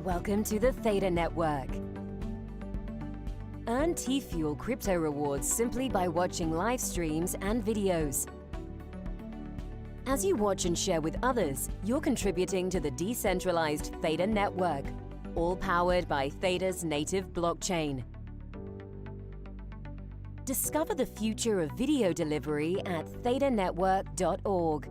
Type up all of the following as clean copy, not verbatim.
Welcome to the Theta Network. Earn T-Fuel crypto rewards simply by watching live streams and videos. As you watch and share with others, you're contributing to the Decentralized Theta Network, all powered by Theta's native blockchain. Discover the future of video delivery at thetanetwork.org.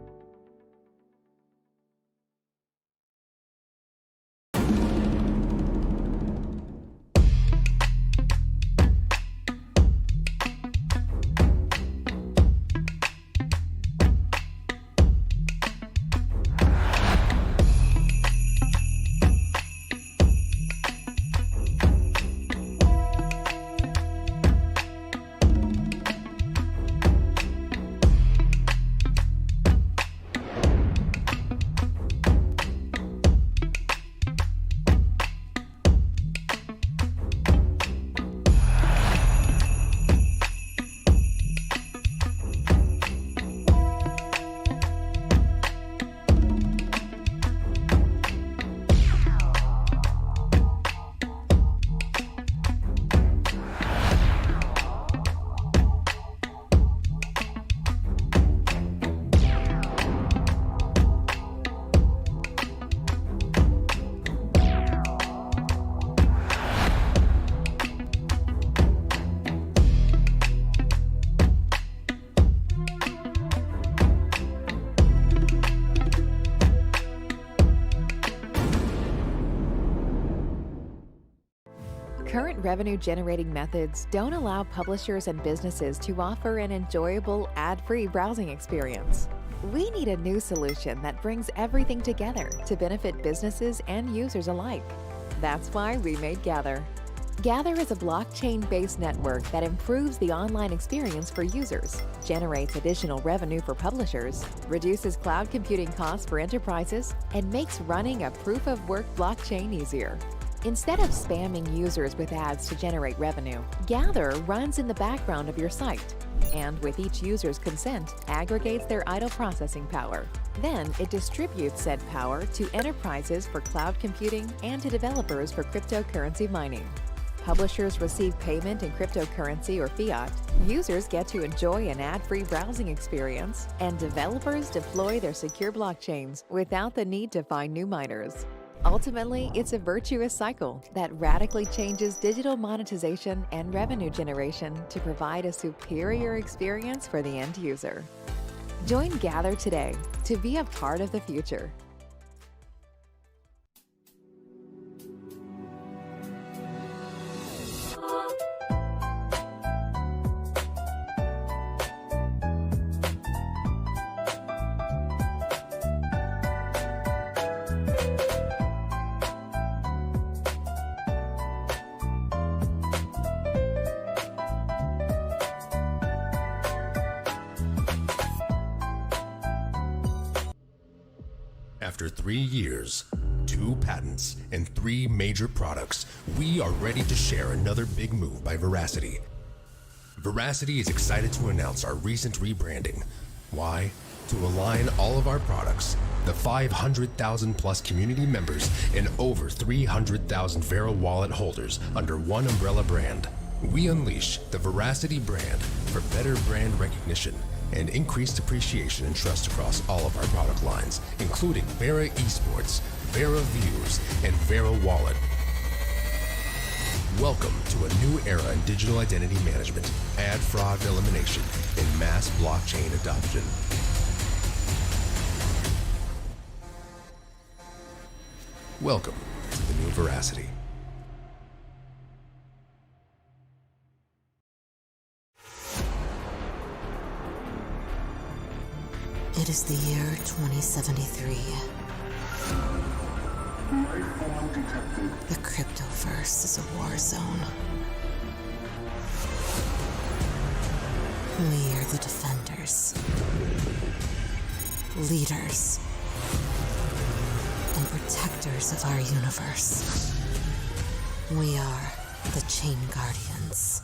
Current revenue-generating methods don't allow publishers and businesses to offer an enjoyable, ad-free browsing experience. We need a new solution that brings everything together to benefit businesses and users alike. That's why we made Gather. Gather is a blockchain-based network that improves the online experience for users, generates additional revenue for publishers, reduces cloud computing costs for enterprises, and makes running a proof-of-work blockchain easier. Instead of spamming users with ads to generate revenue, Gather runs in the background of your site, and with each user's consent, aggregates their idle processing power. Then it distributes said power to enterprises for cloud computing and to developers for cryptocurrency mining. Publishers receive payment in cryptocurrency or fiat, users get to enjoy an ad-free browsing experience, and developers deploy their secure blockchains without the need to find new miners. Ultimately, it's a virtuous cycle that radically changes digital monetization and revenue generation to provide a superior experience for the end user. Join Gather today to be a part of the future. After 3 years, 2 patents, and 3 major products, we are ready to share another big move by Veracity. Veracity is excited to announce our recent rebranding. Why? To align all of our products, the 500,000 plus community members, and over 300,000 Vero wallet holders under one umbrella brand. We unleash the Veracity brand for better brand recognition and increased appreciation and trust across all of our product lines, including Vera eSports, Vera Views, and Vera Wallet. Welcome to a new era in digital identity management, ad fraud elimination, and mass blockchain adoption. Welcome to the new Veracity. It is the year 2073. The cryptoverse is a war zone. We are the defenders, leaders, and protectors of our universe. We are the Chain Guardians.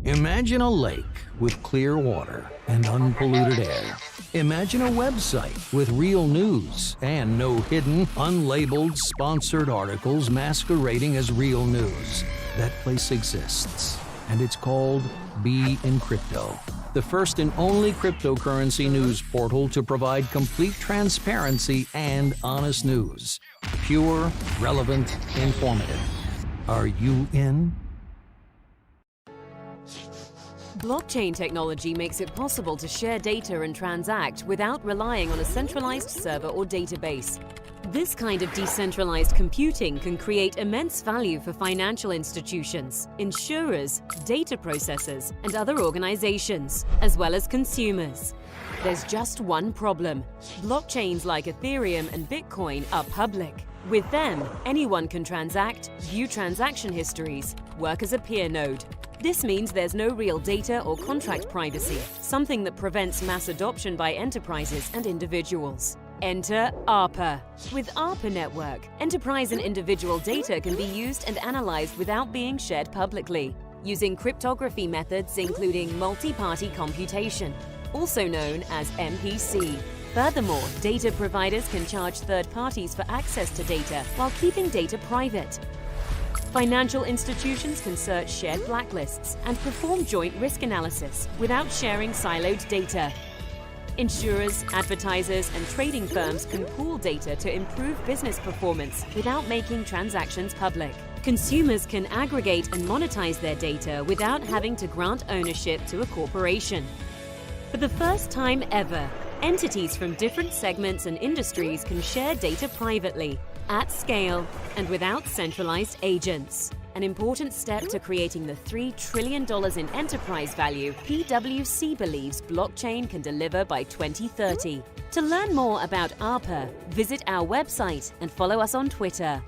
Imagine a lake with clear water and unpolluted air. Imagine a website with real news and no hidden, unlabeled, sponsored articles masquerading as real news. That place exists, and it's called Be in Crypto, the first and only cryptocurrency news portal to provide complete transparency and honest news. Pure, relevant, informative. Are you in? Blockchain technology makes it possible to share data and transact without relying on a centralized server or database. This kind of decentralized computing can create immense value for financial institutions, insurers, data processors, and other organizations, as well as consumers. There's just one problem. Blockchains like Ethereum and Bitcoin are public. With them, anyone can transact, view transaction histories, work as a peer node. This means there's no real data or contract privacy, something that prevents mass adoption by enterprises and individuals. Enter ARPA. With ARPA Network, enterprise and individual data can be used and analyzed without being shared publicly, using cryptography methods including multi-party computation, also known as MPC. Furthermore, data providers can charge third parties for access to data while keeping data private. Financial institutions can search shared blacklists and perform joint risk analysis without sharing siloed data. Insurers, advertisers, and trading firms can pool data to improve business performance without making transactions public. Consumers can aggregate and monetize their data without having to grant ownership to a corporation. For the first time ever, entities from different segments and industries can share data privately, at scale, and without centralized agents. An important step to creating the $3 trillion in enterprise value PwC believes blockchain can deliver by 2030. To learn more about ARPA, visit our website and follow us on Twitter.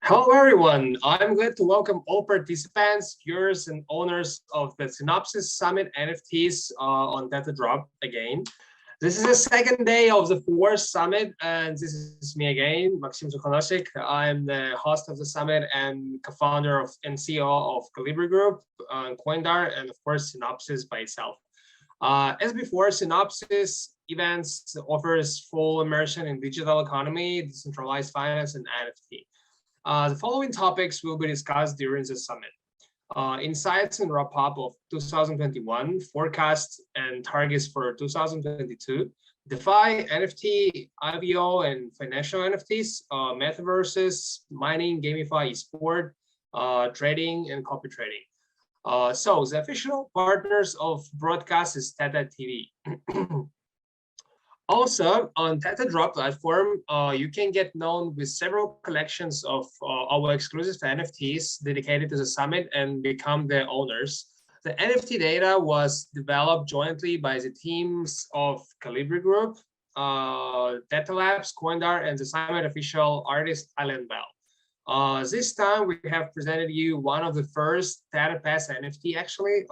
Hello, everyone. I'm glad to welcome all participants, viewers, and owners of the Synopsis Summit NFTs on Data Drop again. This is the second day of the fourth summit, and this is me again, Maxim Zukhanosik. I'm the host of the summit and co-founder and CEO of Calibri Group, Coindar, and of course, Synopsis by itself. As before, Synopsis events offers full immersion in digital economy, decentralized finance, and NFT. The following topics will be discussed during the summit. Insights and wrap-up of 2021, forecasts and targets for 2022, DeFi, NFT, IVO, and financial NFTs, Metaverses, mining, GameFi, eSport, trading, and copy trading. So the official partners of broadcast is Teta TV. Also, on Teta Drop platform, you can get known with several collections of our exclusive NFTs dedicated to the summit and become the owners. The NFT data was developed jointly by the teams of Calibri Group, Data Labs, Coindar, and the summit official artist Alan Bell. This time we have presented you one of the first Data Pass NFT, actually,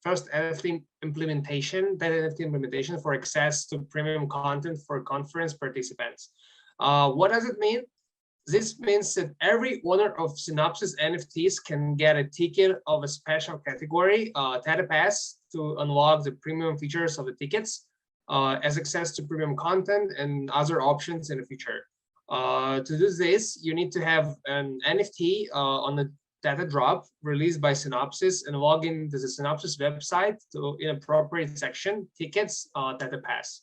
first NFT implementation, Data NFT implementation for access to premium content for conference participants. What does it mean? This means that every owner of Synopsis NFTs can get a ticket of a special category, Data Pass, to unlock the premium features of the tickets, as access to premium content and other options in the future. To do this, you need to have an NFT on the data drop released by Synopsis and log into the Synopsis website to in appropriate section, tickets, data pass.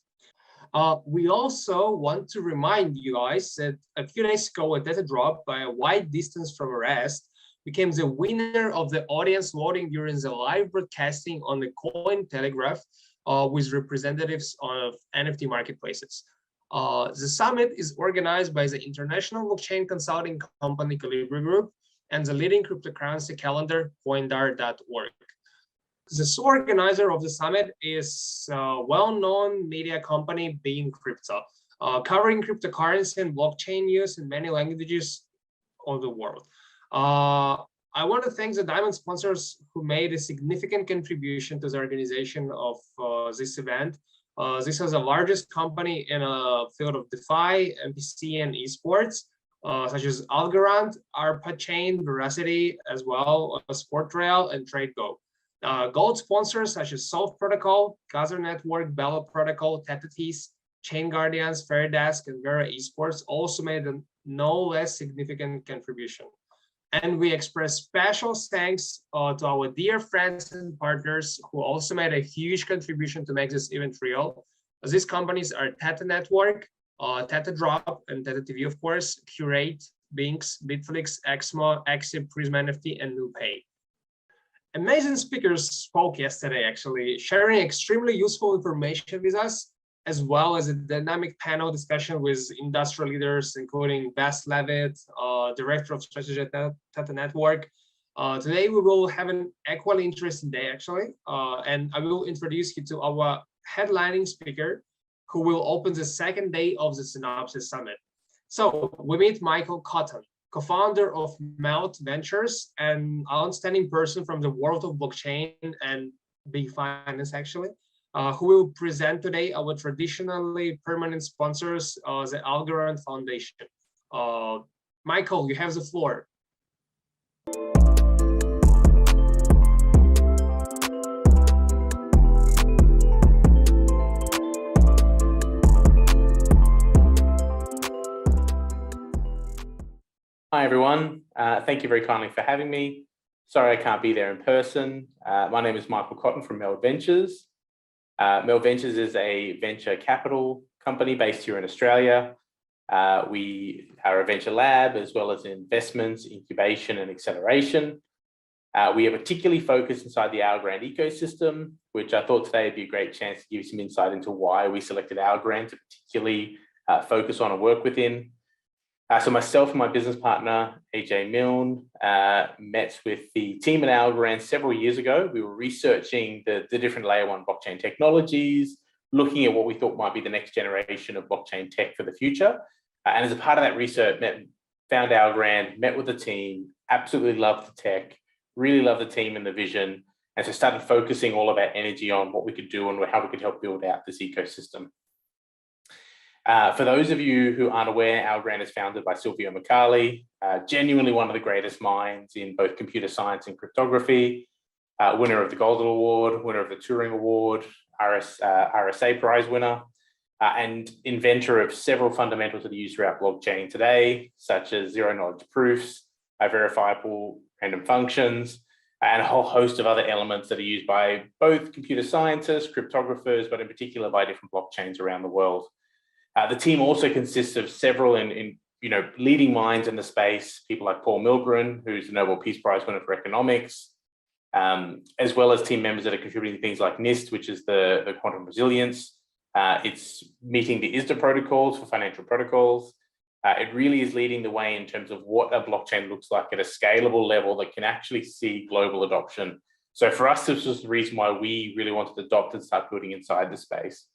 We also want to remind you guys that a few days ago, a data drop by a wide distance from arrest became the winner of the audience voting during the live broadcasting on the Coin Telegraph with representatives of NFT marketplaces. The summit is organized by the international blockchain consulting company Calibri Group and the leading cryptocurrency calendar coindar.org. The organizer of the summit is a well-known media company, Being Crypto, covering cryptocurrency and blockchain use in many languages of the world. I want to thank the Diamond sponsors who made a significant contribution to the organization of this event. This is the largest company in a field of DeFi, MPC, and eSports, such as Algorand, ARPA Chain, Veracity, as well as Sportrail and TradeGo. Gold sponsors such as Solv Protocol, Gather Network, Bella Protocol, Tetatis, Chain Guardians, Fairdesk, and Vera eSports also made a no less significant contribution. And we express special thanks to our dear friends and partners who also made a huge contribution to make this event real. These companies are Teta Network, Teta Drop, and Teta TV, of course, Curate, Binx, Bitflix, Exmo, Exib, Prisma NFT, and NewPay. Amazing speakers spoke yesterday, actually, sharing extremely useful information with us, as well as a dynamic panel discussion with industry leaders, including Bas Levitt, Director of Strategy at Teta Network. Today, we will have an equally interesting day, actually, and I will introduce you to our headlining speaker, who will open the second day of the Synopsis Summit. So we meet Michael Cotton, co-founder of Meldventures, an outstanding person from the world of blockchain and big finance, actually, who will present today our traditionally permanent sponsors, the Algorand Foundation. Michael, you have the floor. Hi, everyone. Thank you very kindly for having me. Sorry I can't be there in person. My name is Michael Cotton from Meldventures. Meldventures is a venture capital company based here in Australia. We are a venture lab as well as investments, incubation, and acceleration. We are particularly focused inside the Algorand ecosystem, which I thought today would be a great chance to give you some insight into why we selected Algorand to particularly focus on and work within. So myself and my business partner, AJ Milne, met with the team at Algorand several years ago. We were researching the different layer one blockchain technologies, looking at what we thought might be the next generation of blockchain tech for the future. And as a part of that research, found Algorand, met with the team, absolutely loved the tech, really loved the team and the vision, and so started focusing all of our energy on what we could do and how we could help build out this ecosystem. For those of you who aren't aware, Algorand is founded by Silvio Micali, genuinely one of the greatest minds in both computer science and cryptography, winner of the Golden Award, winner of the Turing Award, RSA Prize winner, and inventor of several fundamentals that are used throughout blockchain today, such as zero-knowledge proofs, verifiable random functions, and a whole host of other elements that are used by both computer scientists, cryptographers, but in particular by different blockchains around the world. The team also consists of several leading minds in the space, people like Paul Milgren, who's the Nobel Peace Prize winner for economics, as well as team members that are contributing things like NIST, which is the quantum resilience. It's meeting the ISDA protocols for financial protocols. It really is leading the way in terms of what a blockchain looks like at a scalable level that can actually see global adoption. So for us, this was the reason why we really wanted to adopt and start building inside the space.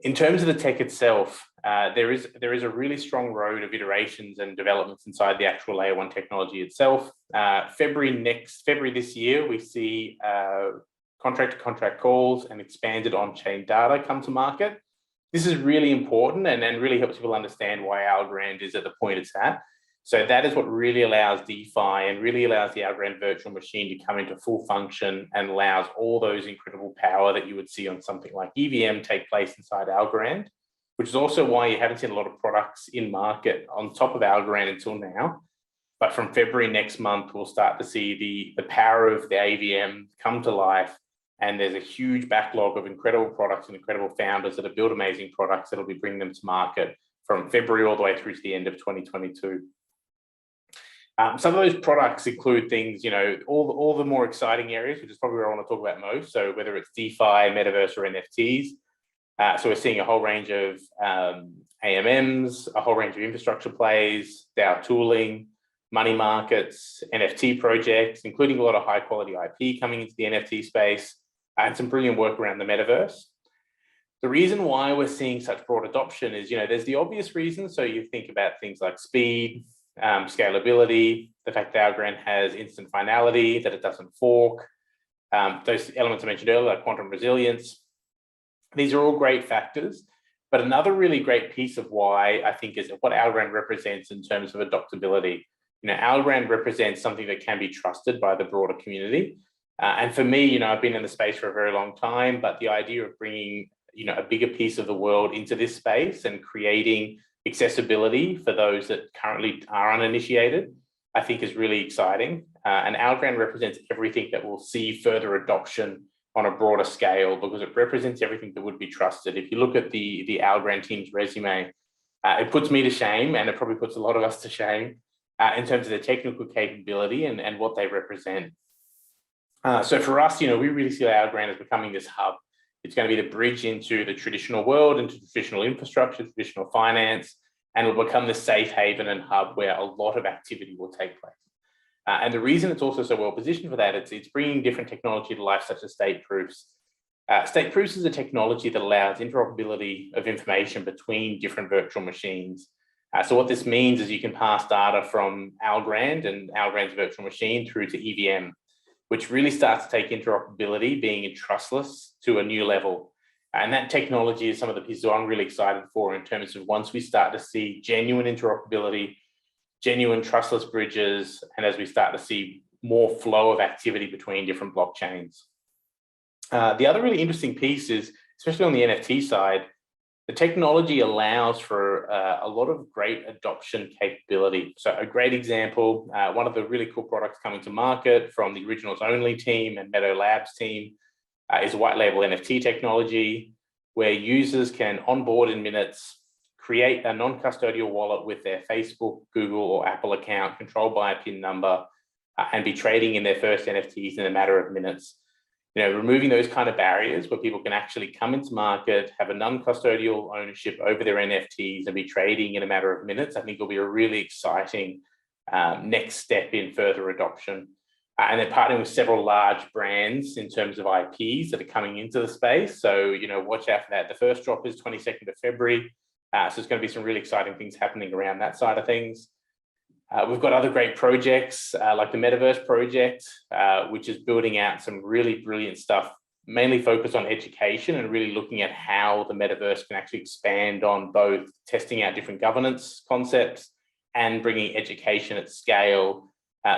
In terms of the tech itself, there is a really strong road of iterations and developments inside the actual layer one technology itself. February this year, we see contract-to-contract calls and expanded on-chain data come to market. This is really important and really helps people understand why Algorand is at the point it's at. So that is what really allows DeFi and really allows the Algorand virtual machine to come into full function and allows all those incredible power that you would see on something like EVM take place inside Algorand, which is also why you haven't seen a lot of products in market on top of Algorand until now. But from February next month, we'll start to see the power of the AVM come to life. And there's a huge backlog of incredible products and incredible founders that have built amazing products that'll be bringing them to market from February all the way through to the end of 2022. Some of those products include things, all the more exciting areas, which is probably where I want to talk about most. So whether it's DeFi, Metaverse, or NFTs. So we're seeing a whole range of AMMs, a whole range of infrastructure plays, DAO tooling, money markets, NFT projects, including a lot of high quality IP coming into the NFT space, and some brilliant work around the Metaverse. The reason why we're seeing such broad adoption is, there's the obvious reasons. So you think about things like speed, scalability, the fact that Algorand has instant finality, that it doesn't fork, those elements I mentioned earlier, like quantum resilience. These are all great factors, but another really great piece of why I think is what Algorand represents in terms of adoptability. Algorand represents something that can be trusted by the broader community. And for me, I've been in the space for a very long time, but the idea of bringing, a bigger piece of the world into this space and creating accessibility for those that currently are uninitiated, I think is really exciting. And Algorand represents everything that will see further adoption on a broader scale because it represents everything that would be trusted. If you look at the Algorand team's resume, it puts me to shame, and it probably puts a lot of us to shame in terms of the technical capability and what they represent. So for us, we really see Algorand as becoming this hub. It's going to be the bridge into the traditional world, into traditional infrastructure, traditional finance, and it'll become the safe haven and hub where a lot of activity will take place. And the reason it's also so well positioned for that, it's bringing different technology to life, such as state proofs. State proofs is a technology that allows interoperability of information between different virtual machines. So what this means is you can pass data from Algorand and Algorand's virtual machine through to EVM, which really starts to take interoperability, being trustless, to a new level. And that technology is some of the pieces I'm really excited for in terms of once we start to see genuine interoperability, genuine trustless bridges, and as we start to see more flow of activity between different blockchains. The other really interesting piece is, especially on the NFT side, the technology allows for a lot of great adoption capability. So a great example, one of the really cool products coming to market from the Originals Only team and Meadow Labs team is white label NFT technology, where users can onboard in minutes, create a non-custodial wallet with their Facebook, Google, or Apple account controlled by a PIN number, and be trading in their first NFTs in a matter of minutes. Removing those kind of barriers where people can actually come into market, have a non-custodial ownership over their NFTs and be trading in a matter of minutes, I think will be a really exciting next step in further adoption. And they're partnering with several large brands in terms of IPs that are coming into the space. So, watch out for that. The first drop is 22nd of February. So there's going to be some really exciting things happening around that side of things. We've got other great projects like the Metaverse project, which is building out some really brilliant stuff, mainly focused on education and really looking at how the Metaverse can actually expand on both testing out different governance concepts and bringing education at scale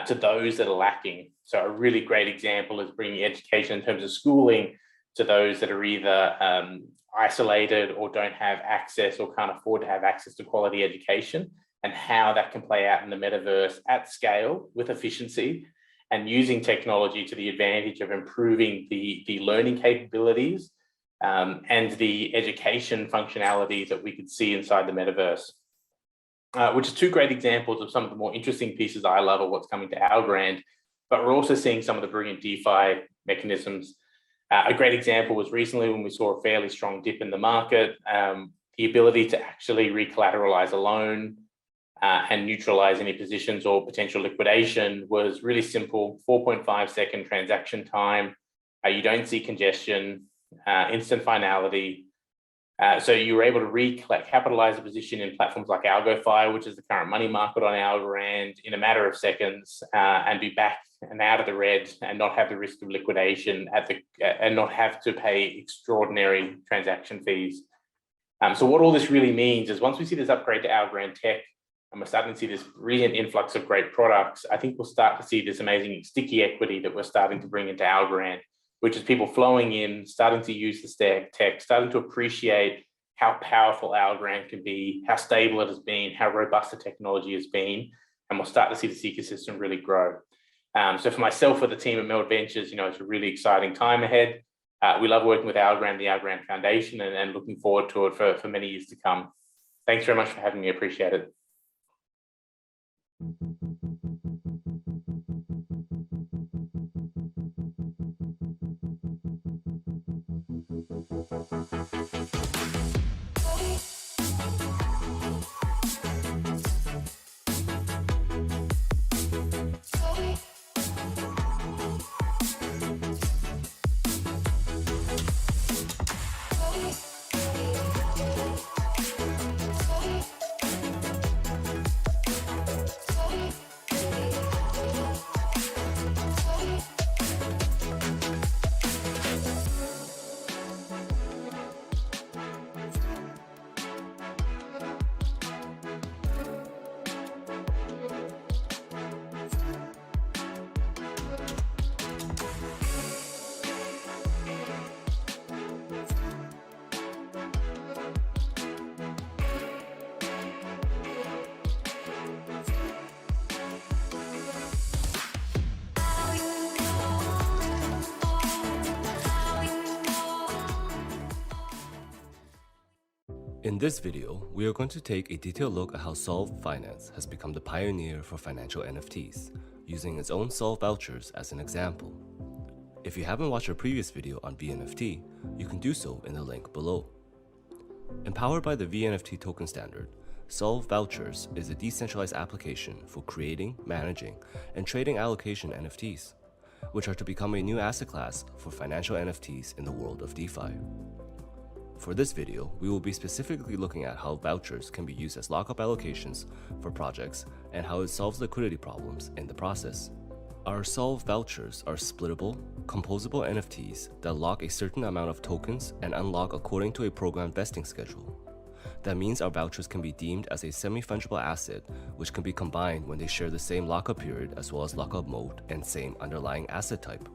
to those that are lacking. So a really great example is bringing education in terms of schooling to those that are either isolated or don't have access or can't afford to have access to quality education, and how that can play out in the Metaverse at scale with efficiency and using technology to the advantage of improving the learning capabilities and the education functionalities that we could see inside the Metaverse. Which is two great examples of some of the more interesting pieces I love of what's coming to Algorand, but we're also seeing some of the brilliant DeFi mechanisms. A great example was recently when we saw a fairly strong dip in the market, the ability to actually recollateralize a loan and neutralize any positions or potential liquidation was really simple. 4.5-second transaction time. You don't see congestion, instant finality. So you were able to recapitalize a position in platforms like AlgoFi, which is the current money market on Algorand, in a matter of seconds, and be back and out of the red and not have the risk of liquidation and not have to pay extraordinary transaction fees. So what all this really means is once we see this upgrade to Algorand tech, and we're starting to see this brilliant influx of great products, I think we'll start to see this amazing sticky equity that we're starting to bring into Algorand, which is people flowing in, starting to use the tech, starting to appreciate how powerful Algorand can be, how stable it has been, how robust the technology has been, and we'll start to see this ecosystem really grow. So for myself, for the team at Meldventures, it's a really exciting time ahead. We love working with Algorand, the Algorand Foundation, and looking forward to it for many years to come. Thanks very much for having me. Appreciate it. In this video, we are going to take a detailed look at how Solv Finance has become the pioneer for financial NFTs, using its own Solv vouchers as an example. If you haven't watched our previous video on VNFT, you can do so in the link below. Empowered by the VNFT token standard, Solv Vouchers is a decentralized application for creating, managing, and trading allocation NFTs, which are to become a new asset class for financial NFTs in the world of DeFi. For this video, we will be specifically looking at how vouchers can be used as lockup allocations for projects and how it solves liquidity problems in the process. Our Solv vouchers are splittable, composable NFTs that lock a certain amount of tokens and unlock according to a programmed vesting schedule. That means our vouchers can be deemed as a semi-fungible asset, which can be combined when they share the same lockup period as well as lockup mode and same underlying asset type.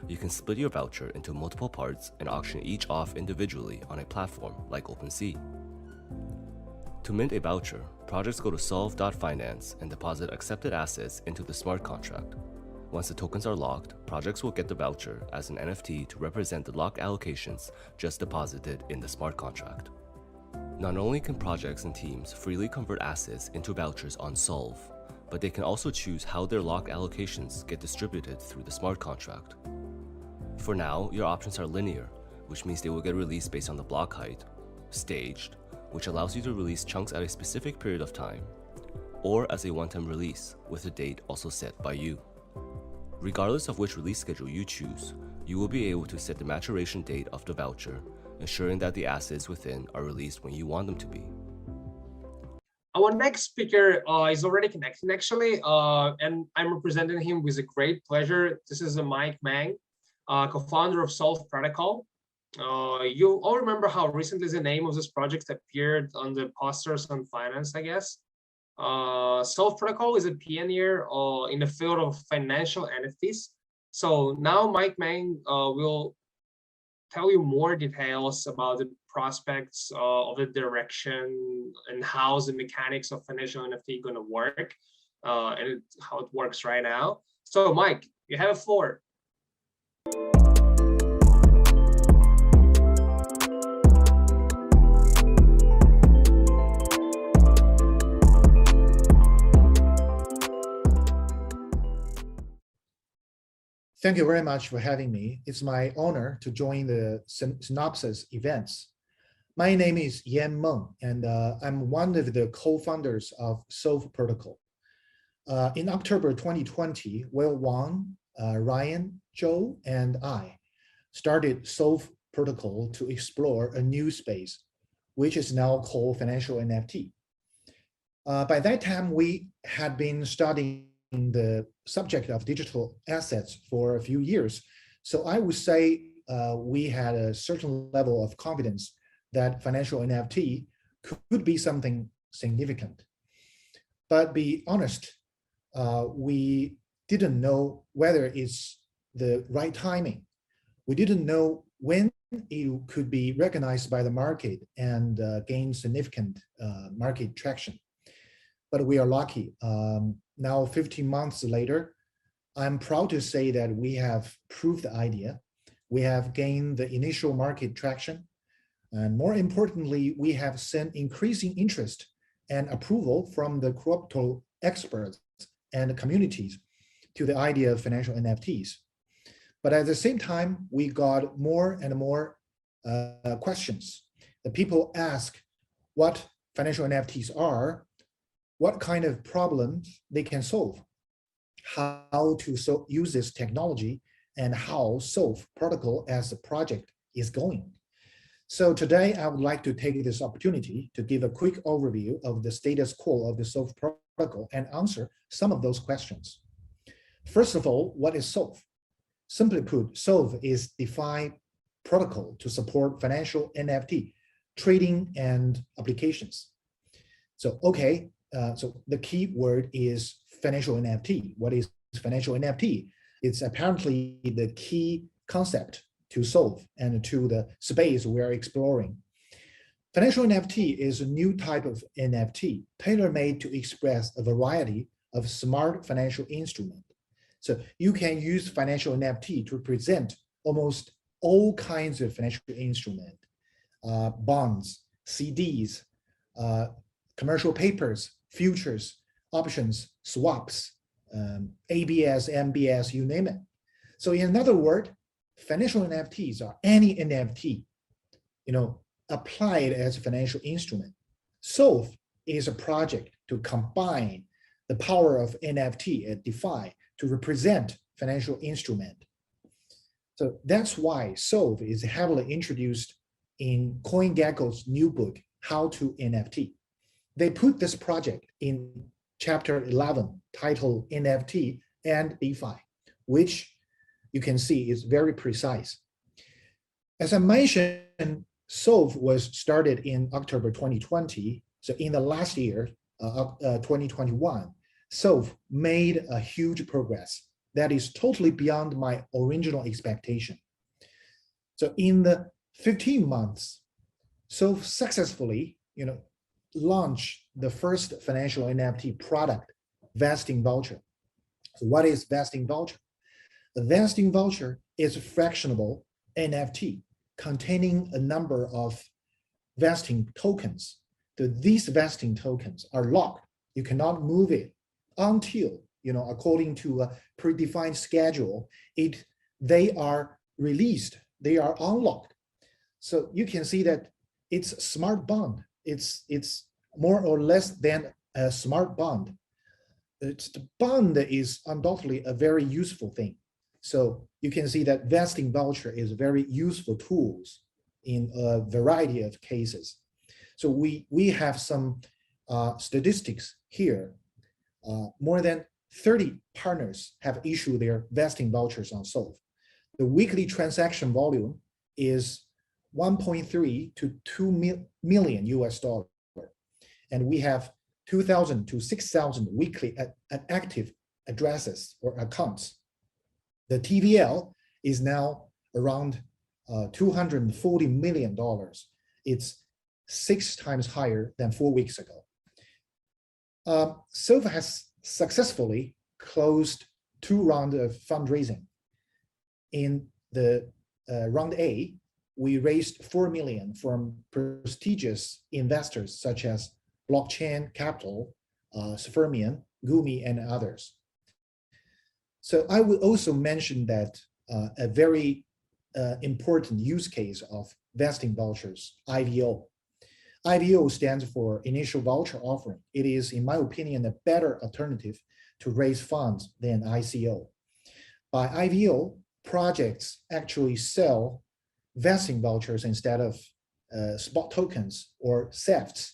You can split your voucher into multiple parts and auction each off individually on a platform like OpenSea. To mint a voucher, projects go to solv.finance and deposit accepted assets into the smart contract. Once the tokens are locked, projects will get the voucher as an NFT to represent the locked allocations just deposited in the smart contract. Not only can projects and teams freely convert assets into vouchers on Solv, but they can also choose how their locked allocations get distributed through the smart contract. For now, your options are linear, which means they will get released based on the block height, staged, which allows you to release chunks at a specific period of time, or as a one-time release with a date also set by you. Regardless of which release schedule you choose, you will be able to set the maturation date of the voucher, ensuring that the assets within are released when you want them to be. Our next speaker is already connected actually, and I'm representing him with a great pleasure. This is Meng, co-founder of Solv Protocol. You all remember how recently the name of this project appeared on the posters on finance, I guess. Solv Protocol is a pioneer in the field of financial NFTs. So now Meng will tell you more details about the prospects of the direction and how the mechanics of financial NFT going to work and how it works right now. So Mike, you have a floor. Thank you very much for having me. It's my honor to join the Synopsis events. My name is Meng, and I'm one of the co-founders of Solv Protocol. In October 2020, Will Wang, Ryan, Joe, and I started Solv Protocol to explore a new space, which is now called financial NFT. By that time, we had been studying the subject of digital assets for a few years. So I would say we had a certain level of confidence that financial NFT could be something significant. But be honest, we didn't know whether it's the right timing. We didn't know when it could be recognized by the market and gain significant market traction. But we are lucky. Now, 15 months later, I'm proud to say that we have proved the idea. We have gained the initial market traction. And more importantly, we have seen increasing interest and approval from the crypto experts and communities to the idea of financial NFTs. But at the same time, we got more and more questions. The people ask what financial NFTs are, what kind of problems they can solve, how to use this technology, and how Solv protocol as a project is going. So today, I would like to take this opportunity to give a quick overview of the status quo of the Solv protocol and answer some of those questions. First of all, what is Solv? Simply put, Solv is DeFi protocol to support financial NFT trading and applications. So, okay, so the key word is financial NFT. What is financial NFT? It's apparently the key concept to Solv and to the space we are exploring. Financial NFT is a new type of NFT tailor-made to express a variety of smart financial instruments. So you can use financial NFT to represent almost all kinds of financial instruments, bonds, CDs, commercial papers, futures, options, swaps, ABS, MBS, you name it. So in other words, financial NFTs are any NFT, applied as a financial instrument. Solv is a project to combine the power of NFT and DeFi to represent financial instrument. So that's why Solv is heavily introduced in CoinGecko's new book, How to NFT. They put this project in chapter 11, titled NFT and DeFi, which you can see is very precise. As I mentioned, Solv was started in October 2020. So in the last year, 2021, Solv made a huge progress that is totally beyond my original expectation. So in the 15 months, Solv successfully, launched the first financial NFT product, vesting voucher. So what is vesting voucher? The vesting voucher is a fractionable NFT containing a number of vesting tokens. So these vesting tokens are locked. You cannot move it until, according to a predefined schedule, they are released, they are unlocked. So you can see that it's a smart bond. It's more or less than a smart bond. The bond is undoubtedly a very useful thing. So you can see that vesting voucher is very useful tools in a variety of cases. So we have some statistics here. More than 30 partners have issued their vesting vouchers on Solv. The weekly transaction volume is 1.3 to 2 million US dollar. And we have 2,000 to 6,000 weekly active addresses or accounts. The TVL is now around $240 million. It's 6 times higher than 4 weeks ago. Solv has successfully closed 2 rounds of fundraising. In the round A, we raised 4 million from prestigious investors such as Blockchain Capital, Spermian, Gumi, and others. So I would also mention that a very important use case of vesting vouchers, IVO. IVO stands for Initial Voucher Offering. It is, in my opinion, a better alternative to raise funds than ICO. By IVO, projects actually sell vesting vouchers instead of spot tokens or SEFs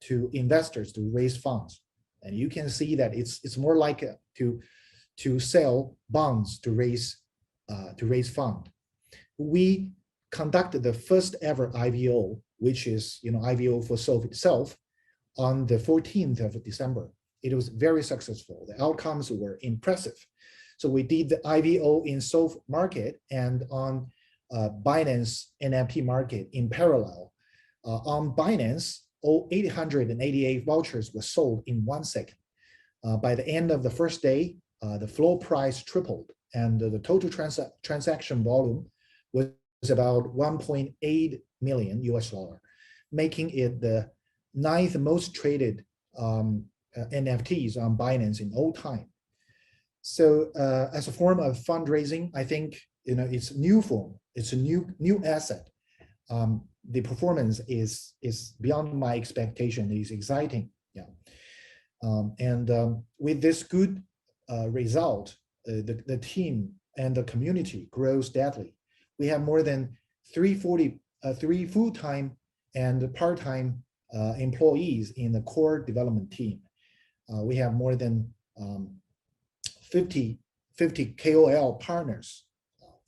to investors to raise funds. And you can see that it's more like to sell bonds to raise fund. We conducted the first ever IVO, which is IVO for Solv itself, on the 14th of December. it was very successful. The outcomes were impressive. So we did the IVO in Solv market and on Binance NFT market in parallel. On Binance, all 888 vouchers were sold in 1 second. By the end of the first day, the floor price tripled, and the total transaction volume was about 1.8 million US dollar, making it the 9th most traded NFTs on Binance in all time. So as a form of fundraising, I think it's a new form. It's a new asset. The performance is beyond my expectation. It's exciting. Yeah. With this good result, the team and the community grows steadily. We have more than 3 full-time and part-time employees in the core development team. We have more than 50 KOL partners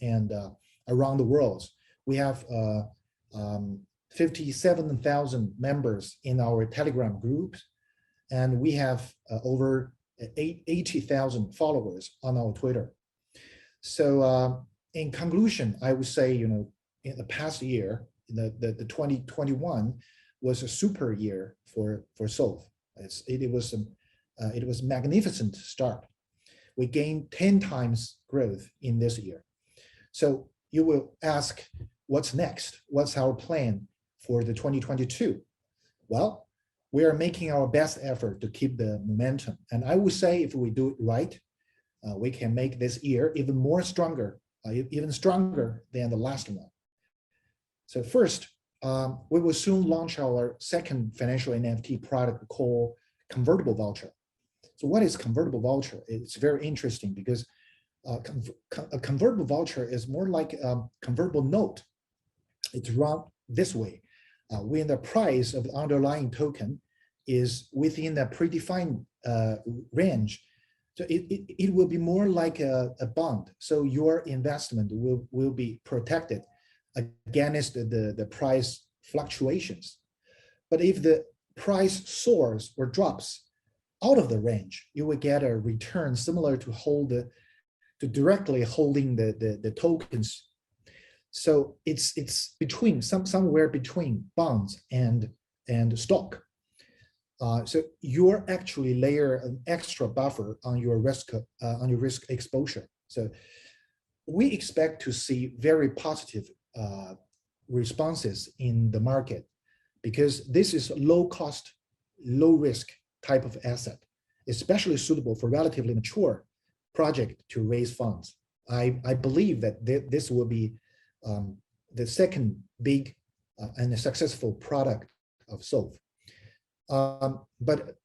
and around the world. We have 57,000 members in our Telegram groups, and we have over 80,000 followers on our Twitter. So in conclusion, I would say, in the past year, the 2021 was a super year for Solv. It was a magnificent start. We gained 10 times growth in this year. So you will ask, what's next? What's our plan for the 2022? Well, we are making our best effort to keep the momentum. And I would say if we do it right, we can make this year even stronger than the last one. So first, we will soon launch our second financial NFT product called Convertible Voucher. So what is Convertible Voucher? It's very interesting because a convertible voucher is more like a convertible note. It's run this way. When the price of the underlying token is within a predefined range, so it will be more like a bond. So your investment will be protected against the price fluctuations. But if the price soars or drops out of the range, you will get a return similar to directly holding the tokens. So it's between somewhere between bonds and stock. So you're actually layer an extra buffer on your risk exposure. So we expect to see very positive responses in the market because this is low cost, low risk type of asset, especially suitable for relatively mature project to raise funds. I believe that this will be the second big and a successful product of Solv. But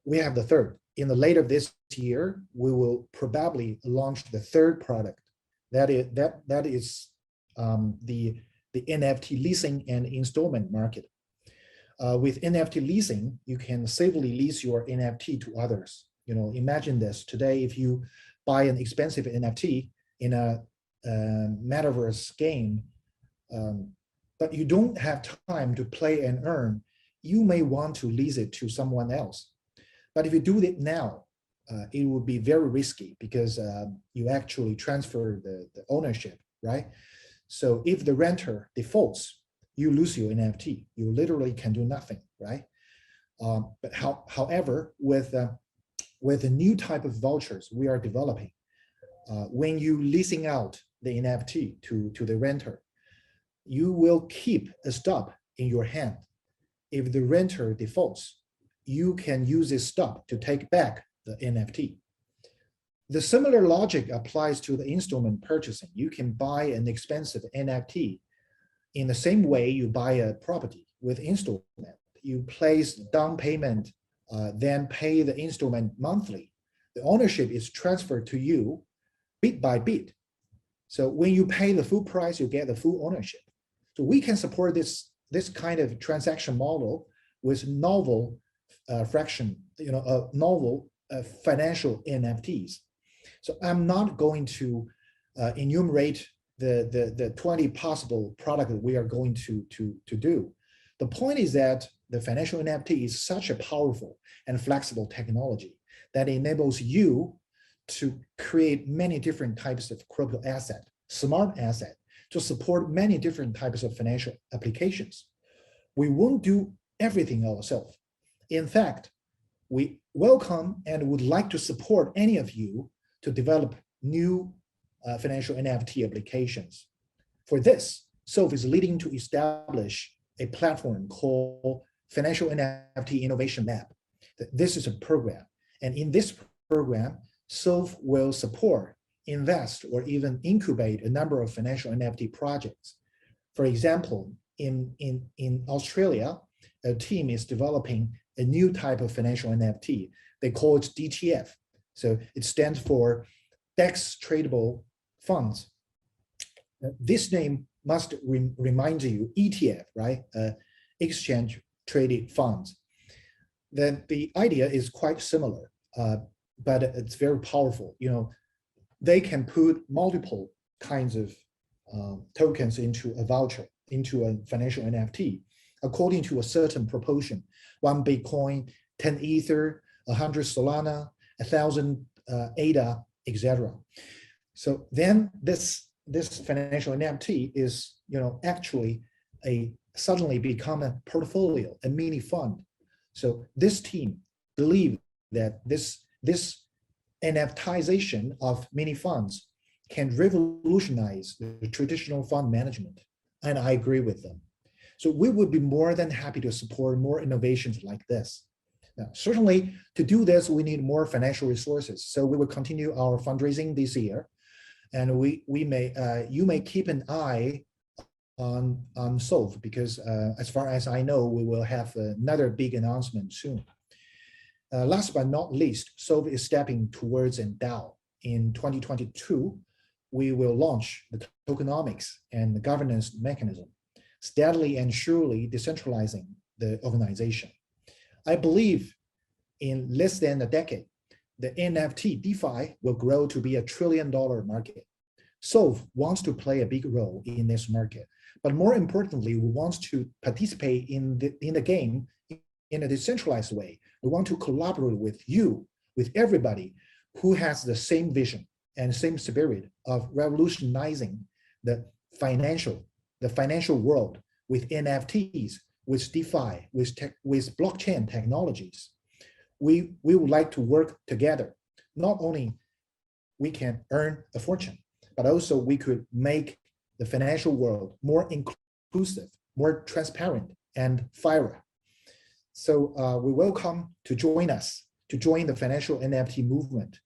we have the third. In the later this year, we will probably launch the third product. That is the NFT leasing and installment market. With NFT leasing, you can safely lease your NFT to others. Imagine this. Today, if you buy an expensive NFT in a Metaverse game, but you don't have time to play and earn, you may want to lease it to someone else. But if you do it now, it would be very risky because you actually transfer the ownership, right? So if the renter defaults, you lose your NFT. You literally can do nothing, right? But however, with a new type of vouchers we are developing, when you leasing out the NFT to the renter, you will keep a stub in your hand. If the renter defaults, you can use this stub to take back the NFT. The similar logic applies to the installment purchasing. You can buy an expensive NFT in the same way you buy a property with installment. You place down payment, then pay the installment monthly. The ownership is transferred to you bit by bit. So when you pay the full price, you get the full ownership. So we can support this kind of transaction model with novel novel financial NFTs. So I'm not going to enumerate the 20 possible products that we are going to do. The point is that the financial NFT is such a powerful and flexible technology. that enables you to create many different types of crypto asset, smart asset, to support many different types of financial applications. We won't do everything ourselves. In fact, we welcome and would like to support any of you to develop new financial NFT applications. For this, Solv is leading to establish a platform called Financial NFT Innovation Lab. This is a program, and in this program, Solv will support, invest, or even incubate a number of financial NFT projects. For example, in Australia, a team is developing a new type of financial NFT. They call it DTF. So it stands for DEX Tradable Funds. This name must remind you ETF, right? Exchange Traded Funds. Then the idea is quite similar, but it's very powerful. You know, they can put multiple kinds of tokens into a voucher, into a financial NFT, according to a certain proportion. 1 Bitcoin, 10 Ether, 100 Solana, 1,000 ADA, etc. So then this financial NFT is, you know, actually suddenly become a portfolio, a mini fund. So this team believe that this NFTization of mini funds can revolutionize the traditional fund management, and I agree with them. So we would be more than happy to support more innovations like this. Now, certainly to do this, we need more financial resources. So we will continue our fundraising this year, and you may keep an eye on Solv, because as far as I know, we will have another big announcement soon. Last but not least, Solv is stepping towards an DAO. In 2022, we will launch the tokenomics and the governance mechanism, steadily and surely decentralizing the organization. I believe in less than a decade, the NFT DeFi will grow to be $1 trillion market. Solv wants to play a big role in this market, but more importantly, we want to participate in the game in a decentralized way. We want to collaborate with you, with everybody who has the same vision and same spirit of revolutionizing the financial world with NFTs, with DeFi, with blockchain technologies. We would like to work together. Not only we can earn a fortune, but also we could make the financial world more inclusive, more transparent, and fairer. So we welcome to join us, to join the financial NFT movement.